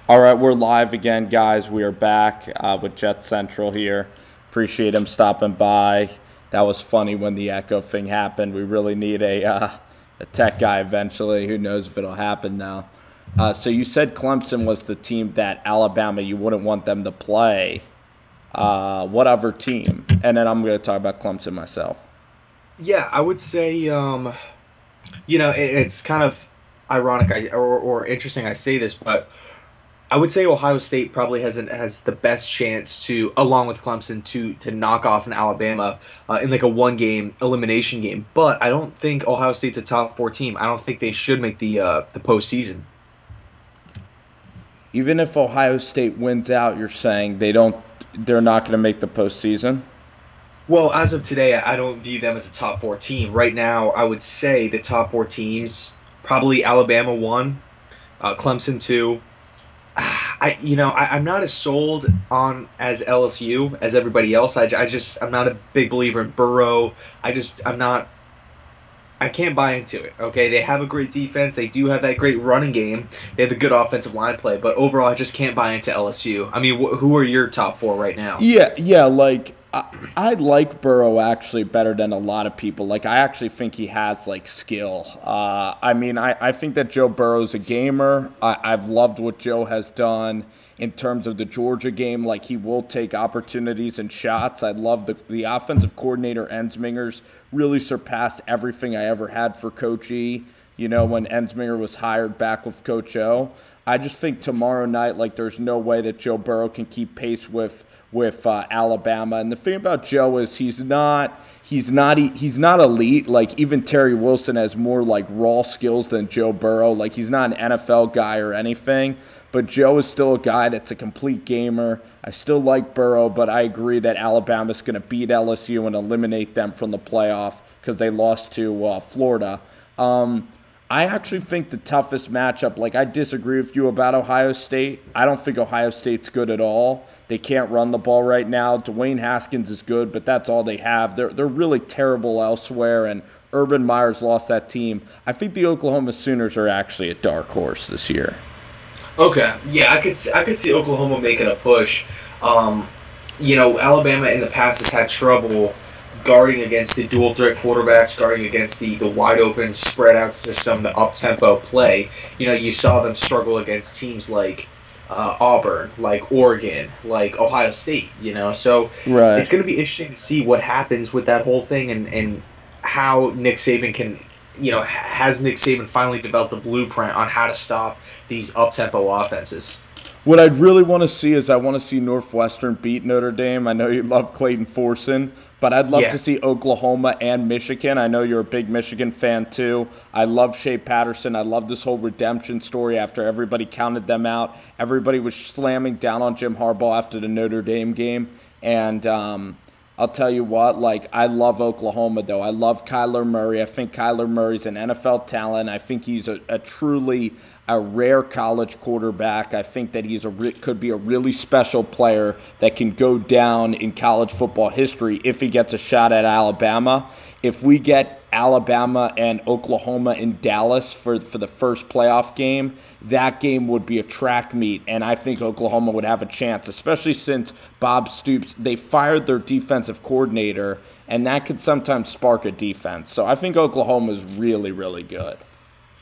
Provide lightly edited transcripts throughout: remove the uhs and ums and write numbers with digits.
All right, we're live again, guys. We are back with Jetscentral here. Appreciate him stopping by. That was funny when the echo thing happened. We really need a tech guy eventually. Who knows if it'll happen now? So you said Clemson was the team that Alabama you wouldn't want them to play. What other team? And then I'm going to talk about Clemson myself. Yeah, I would say, it's kind of ironic or interesting I say this, but I would say Ohio State probably has the best chance to, along with Clemson, to knock off an Alabama in like a one game elimination game. But I don't think Ohio State's a top four team. I don't think they should make the postseason. Even if Ohio State wins out, you're saying they're not going to make the postseason? Well, as of today, I don't view them as a top four team. Right now, I would say the top four teams probably Alabama one, Clemson two. I'm not as sold on as LSU as everybody else. I'm not a big believer in Burrow. I can't buy into it. Okay, they have a great defense. They do have that great running game. They have a good offensive line play. But overall, I just can't buy into LSU. I mean, who are your top four right now? Yeah. Like I like Burrow actually better than a lot of people. Like I actually think he has like skill. I think that Joe Burrow's a gamer. I've loved what Joe has done in terms of the Georgia game. Like he will take opportunities and shots. I love the offensive coordinator Ensminger's really surpassed everything I ever had for Coach E. You know, when Ensminger was hired back with Coach O. I just think tomorrow night, like, there's no way that Joe Burrow can keep pace with Alabama. And the thing about Joe is he's not elite. Like even Terry Wilson has more like raw skills than Joe Burrow. Like he's not an NFL guy or anything. But Joe is still a guy that's a complete gamer. I still like Burrow, but I agree that Alabama's going to beat LSU and eliminate them from the playoff because they lost to Florida. I actually think the toughest matchup, like I disagree with you about Ohio State. I don't think Ohio State's good at all. They can't run the ball right now. Dwayne Haskins is good, but that's all they have. They're really terrible elsewhere, and Urban Meyer's lost that team. I think the Oklahoma Sooners are actually a dark horse this year. Okay, yeah, I could see Oklahoma making a push. Alabama in the past has had trouble guarding against the dual threat quarterbacks, guarding against the wide open spread out system, the up tempo play. You saw them struggle against teams like Auburn, like Oregon, like Ohio State. So Right. it's going to be interesting to see what happens with that whole thing and how Nick Saban can. Has Nick Saban finally developed a blueprint on how to stop these up tempo offenses? What I'd really want to see is I want to see Northwestern beat Notre Dame. I know you love Clayton Thorson, but I'd love Yeah. to see Oklahoma and Michigan. I know you're a big Michigan fan too. I love Shea Patterson. I love this whole redemption story after everybody counted them out. Everybody was slamming down on Jim Harbaugh after the Notre Dame game. And I'll tell you what, like, I love Oklahoma, though. I love Kyler Murray. I think Kyler Murray's an NFL talent. I think he's a truly a rare college quarterback. I think that could be a really special player that can go down in college football history if he gets a shot at Alabama. If we get Alabama and Oklahoma in Dallas for the first playoff game, that game would be a track meet, and I think Oklahoma would have a chance, especially since Bob Stoops, they fired their defensive coordinator, and that could sometimes spark a defense. So I think Oklahoma is really, really good.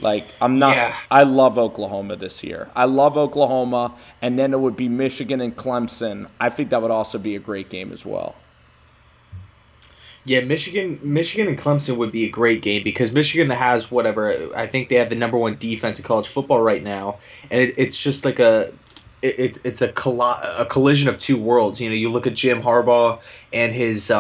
Like, Yeah. I love Oklahoma this year. I love Oklahoma, and then it would be Michigan and Clemson. I think that would also be a great game as well. Yeah, Michigan and Clemson would be a great game because Michigan has whatever. I think they have the number one defense in college football right now, and it's just like it's a collision of two worlds. You look at Jim Harbaugh and his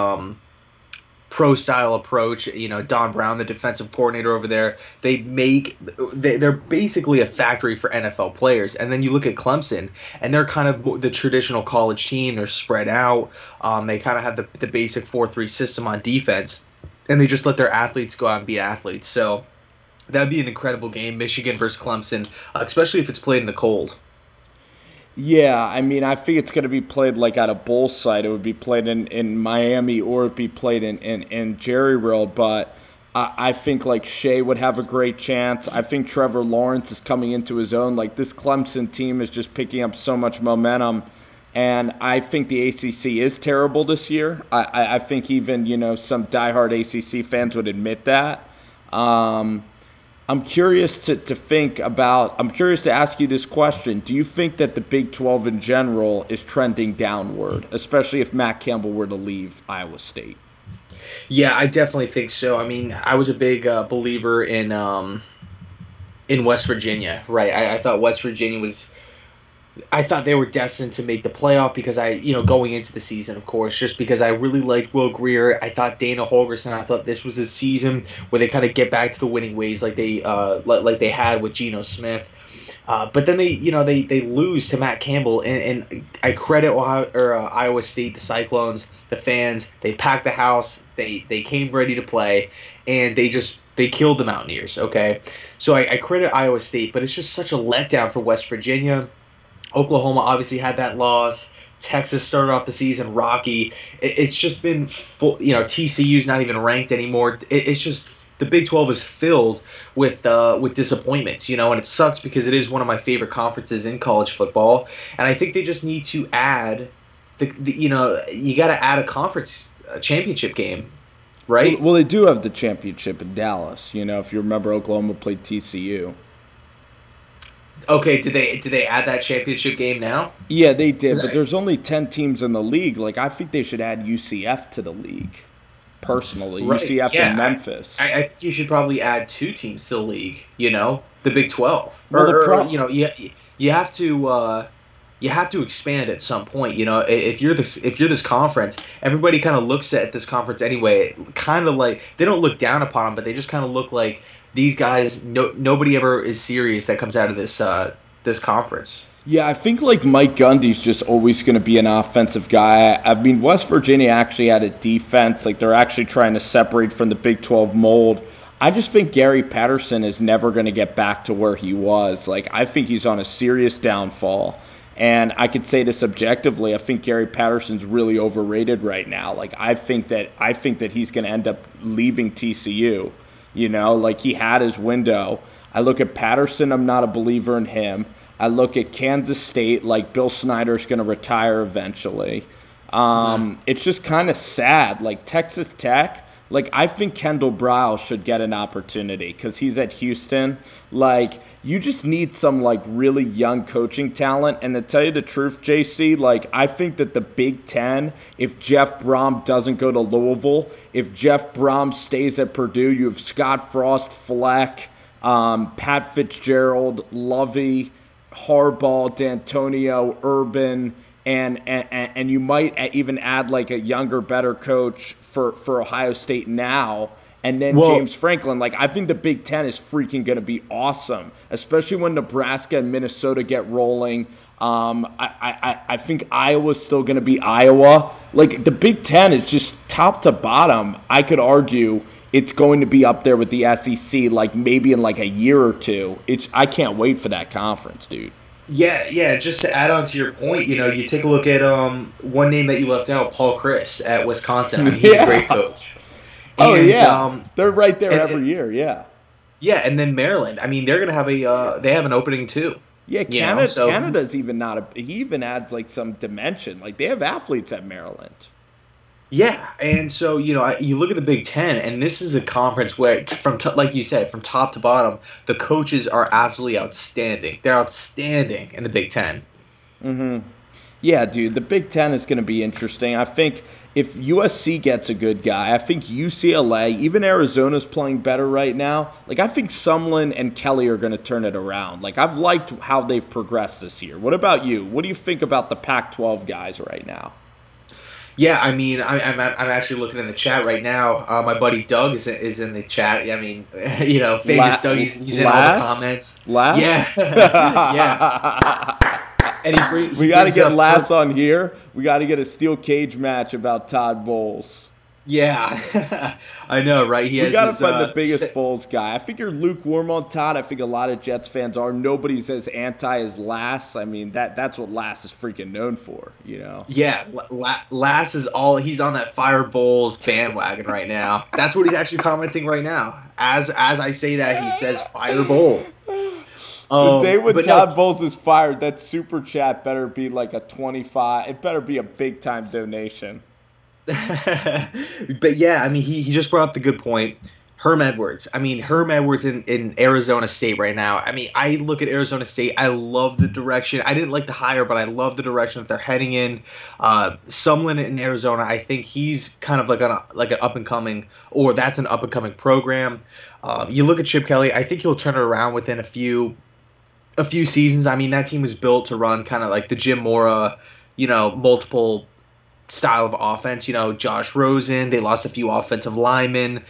pro style approach. Don Brown, the defensive coordinator over there, they're basically a factory for NFL players. And then you look at Clemson, and they're kind of the traditional college team. They're spread out. They kind of have the basic 4-3 system on defense, and they just let their athletes go out and be athletes. So that'd be an incredible game, Michigan versus Clemson, especially if it's played in the cold. Yeah, I mean, I think it's going to be played like at a bowl site. It would be played in Miami or it'd be played in Jerry World. But I think like Shea would have a great chance. I think Trevor Lawrence is coming into his own. Like this Clemson team is just picking up so much momentum. And I think the ACC is terrible this year. I think even, some diehard ACC fans would admit that. I'm curious I'm curious to ask you this question. Do you think that the Big 12 in general is trending downward, especially if Matt Campbell were to leave Iowa State? Yeah, I definitely think so. I mean, I was a big believer in West Virginia, right? I thought West Virginia I thought they were destined to make the playoff because going into the season, of course, just because I really liked Will Grier. I thought Dana Holgorsen, I thought this was a season where they kind of get back to the winning ways like they had with Geno Smith. But then they lose to Matt Campbell, and I credit Iowa State, the Cyclones, the fans. They packed the house. They came ready to play, and they killed the Mountaineers. Okay, so I credit Iowa State, but it's just such a letdown for West Virginia. Oklahoma obviously had that loss. Texas started off the season rocky. It's just been full. TCU's not even ranked anymore. It's just the Big 12 is filled with disappointments. And it sucks because it is one of my favorite conferences in college football. And I think they just need to add you got to add a conference championship game, right? Well, they do have the championship in Dallas. If you remember, Oklahoma played TCU. Okay, did they add that championship game now? Yeah, they did, but there's only 10 teams in the league. Like, I think they should add UCF to the league, personally. Right. UCF and Memphis. I think you should probably add 2 teams to the league, the Big 12. Well, you have to expand at some point. If you're this conference, everybody kind of looks at this conference anyway, kind of like they don't look down upon them, but they just kind of look like these guys. Nobody ever is serious that comes out of this conference. Yeah, I think like Mike Gundy's just always going to be an offensive guy. I mean, West Virginia actually had a defense. Like they're actually trying to separate from the Big 12 mold. I just think Gary Patterson is never going to get back to where he was. Like I think he's on a serious downfall. And I could say this objectively. I think Gary Patterson's really overrated right now. Like I think that he's going to end up leaving TCU. Like he had his window. I look at Patterson. I'm not a believer in him. I look at Kansas State. Like Bill Snyder's going to retire eventually. It's just kind of sad. Like Texas Tech. Like, I think Kendall Briles should get an opportunity because he's at Houston. Like, you just need some, like, really young coaching talent. And to tell you the truth, JC, like, I think that the Big Ten, if Jeff Brom doesn't go to Louisville, if Jeff Brom stays at Purdue, you have Scott Frost, Fleck, Pat Fitzgerald, Lovey, Harbaugh, D'Antonio, Urban, and you might even add, like, a younger, better coach for Ohio State now, and then James Franklin. Like, I think the Big Ten is freaking going to be awesome, especially when Nebraska and Minnesota get rolling. I think Iowa's still going to be Iowa. Like, the Big Ten is just top to bottom. I could argue it's going to be up there with the SEC, like maybe in like a year or two. I can't wait for that conference, dude. Yeah. Just to add on to your point, you take a look at one name that you left out, Paul Chryst at Wisconsin. I mean, he's a great coach. They're right there every year. Yeah. Yeah, and then Maryland. I mean, they're gonna have they have an opening too. Yeah, Canada's even not he even adds like some dimension. Like they have athletes at Maryland. Yeah, and so you look at the Big Ten, and this is a conference where, like you said, from top to bottom, the coaches are absolutely outstanding. They're outstanding in the Big Ten. Mm-hmm. Yeah, dude, the Big Ten is going to be interesting. I think if USC gets a good guy, I think UCLA, even Arizona's playing better right now. Like, I think Sumlin and Kelly are going to turn it around. Like, I've liked how they've progressed this year. What about you? What do you think about the Pac-12 guys right now? Yeah, I mean, I'm actually looking in the chat right now. My buddy Doug is in the chat. I mean, famous Doug. He's in all the comments. Lass? Yeah, yeah. And we got to get Lass on here. We got to get a steel cage match about Todd Bowles. Yeah, I know, right? He We has got to his find the biggest Foles guy. I think you're lukewarm on Todd. I think a lot of Jets fans are. Nobody's as anti as Lass. I mean, that's what Lass is freaking known for, you know? Yeah, Lass is all he's on that Fire Bowls bandwagon right now. That's what he's actually commenting right now. As I say that, he says Fire Bowls. The day when But no, Todd Bowles is fired, that super chat better be like a 25. It better be a big time donation. but yeah, I mean, he just brought up the good point. Herm Edwards. I mean, Herm Edwards in Arizona State right now. I mean, I look at Arizona State. I love the direction. I didn't like the hire, but I love the direction that they're heading in. Sumlin in Arizona, I think he's kind of like an up and coming, or that's an up and coming program. You look at Chip Kelly. I think he'll turn it around within a few seasons. I mean, that team was built to run kind of like the Jim Mora, multiple style of offense. Josh Rosen, they lost a few offensive linemen.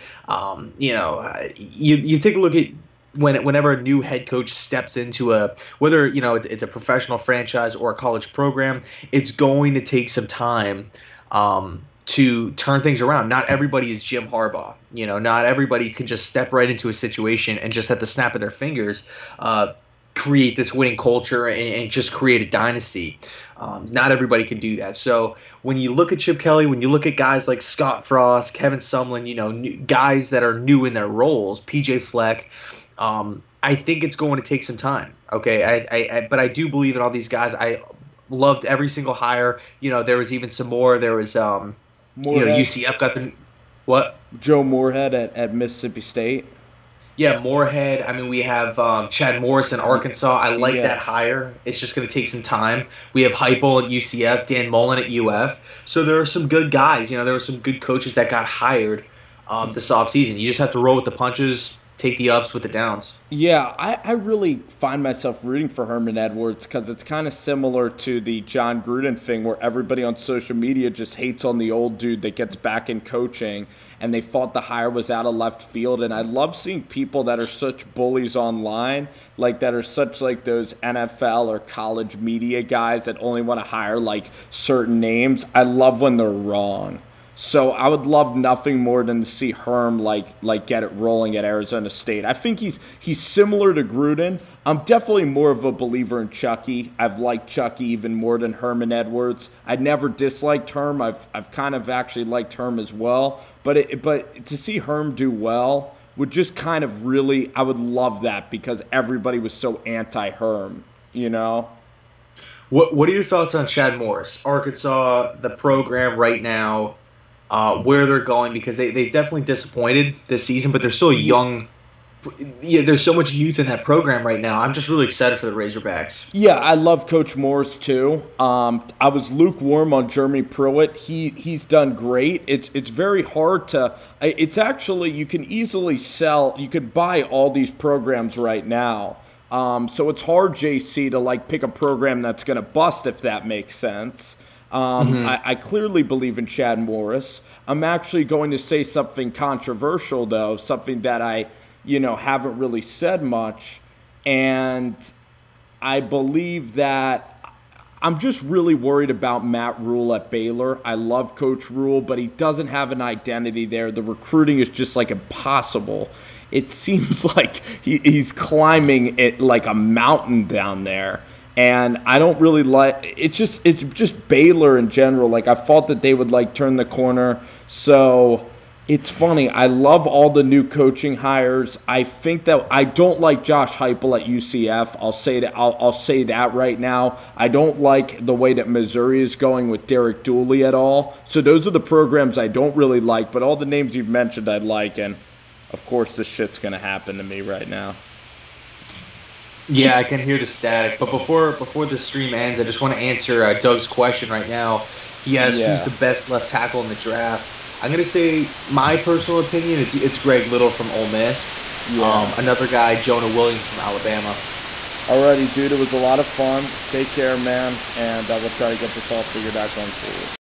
You take a look at whenever a new head coach steps into whether it's a professional franchise or a college program, it's going to take some time to turn things around. Not everybody is Jim Harbaugh. Not everybody can just step right into a situation and just at the snap of their fingers create this winning culture and just create a dynasty. Not everybody can do that. So when you look at Chip Kelly, when you look at guys like Scott Frost, Kevin Sumlin, guys that are new in their roles, PJ Fleck, I think it's going to take some time. Okay, but I do believe in all these guys. I loved every single hire. There was even some more. There was UCF got the what? Joe Moorhead at Mississippi State. Yeah, Moorhead. I mean, we have Chad Morris in Arkansas. I like that hire. It's just going to take some time. We have Heupel at UCF, Dan Mullen at UF. So there are some good guys. There were some good coaches that got hired this offseason. You just have to roll with the punches, take the ups with the downs. Yeah, I really find myself rooting for Herman Edwards because it's kind of similar to the John Gruden thing where everybody on social media just hates on the old dude that gets back in coaching, and they thought the hire was out of left field. And I love seeing people that are such bullies online, like that are such like those NFL or college media guys that only want to hire like certain names. I love when they're wrong. So I would love nothing more than to see Herm like get it rolling at Arizona State. I think he's similar to Gruden. I'm definitely more of a believer in Chucky. I've liked Chucky even more than Herman Edwards. I never disliked Herm. I've kind of actually liked Herm as well. But to see Herm do well would just kind of really, I would love that because everybody was so anti-Herm, What are your thoughts on Chad Morris, Arkansas, the program right now? Where they're going, because they've definitely disappointed this season, but they're still young. Yeah, there's so much youth in that program right now. I'm just really excited for the Razorbacks. Yeah, I love Coach Morris too. I was lukewarm on Jeremy Pruitt. He's done great. It's very hard to. It's actually you can easily sell. You could buy all these programs right now. So it's hard, JC, to pick a program that's going to bust, if that makes sense. I clearly believe in Chad Morris. I'm actually going to say something controversial, though, something that I, haven't really said much. And I believe that I'm just really worried about Matt Rule at Baylor. I love Coach Rule, but he doesn't have an identity there. The recruiting is just impossible. It seems like he's climbing it like a mountain down there. And I don't really like it's just Baylor in general. I thought that they would turn the corner. So it's funny. I love all the new coaching hires. I think that I don't like Josh Heupel at UCF. I'll say that right now. I don't like the way that Missouri is going with Derek Dooley at all. So those are the programs I don't really like. But all the names you've mentioned I like, and of course this shit's gonna happen to me right now. Yeah, I can hear the static. But before the stream ends, I just want to answer Doug's question right now. He asks who's the best left tackle in the draft. I'm going to say my personal opinion, it's Greg Little from Ole Miss. Yeah. Another guy, Jonah Williams from Alabama. Alrighty, dude. It was a lot of fun. Take care, man. And we'll try to get this all figured out going forward.